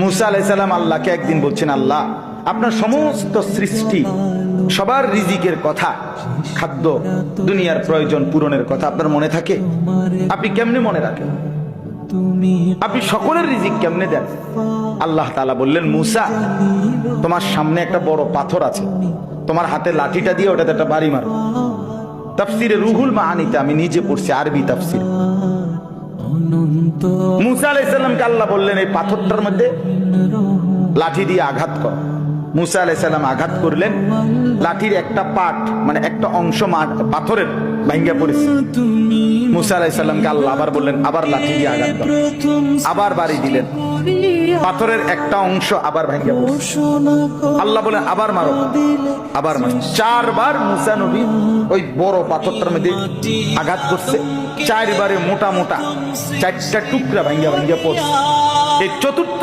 মুসা আলাইহিস সালাম আল্লাহকে একদিন বলছেন, আল্লাহ আপনার সমস্ত সৃষ্টি সবার রিজিকের কথা, খাদ্য দুনিয়ার প্রয়োজন পূরণের কথা আপনার মনে থাকে? আপনি কেমনে মনে রাখেন? আপনি সকলের রিজিক কেমনে দেন? আল্লাহ তাআলা বললেন, মুসা তোমার সামনে একটা বড় পাথর আছে, তোমার হাতে লাঠিটা দিয়ে ওটাতে একটা বাড়ি মারো। তাফসিরে রুহুল মাআনিতে আমি নিজে পড়ছি, আরবি তাফসির। মুসা আলাইহিস সালামকে আল্লাহ বললেন, এই পাথরটার মধ্যে লাঠি দিয়ে আঘাত কর। মুসা আলাইহিস সালাম আঘাত করলেন, লাঠির একটা পার্ট মানে একটা অংশ পাথরের ভাঙ্গা পড়েছে। মুসা আলাইহিস সালামকে আল্লাহ আবার বললেন, আবার লাঠি দিয়ে আঘাত কর। আবার বাড়ি দিলেন, পাথরের একটা অংশ আবার ভাঙ্গা পড়েছে। আল্লাহ বলেন, আবার মারো, আবার মারো। 4 বার মুসা নবী ওই বড় পাথরটার মধ্যে আঘাত করছে। 4 বারে মোটা মোটা 4টা টুকরা ভাঙ্গা ভাঙ্গা পড়ছে। এই চতুর্থ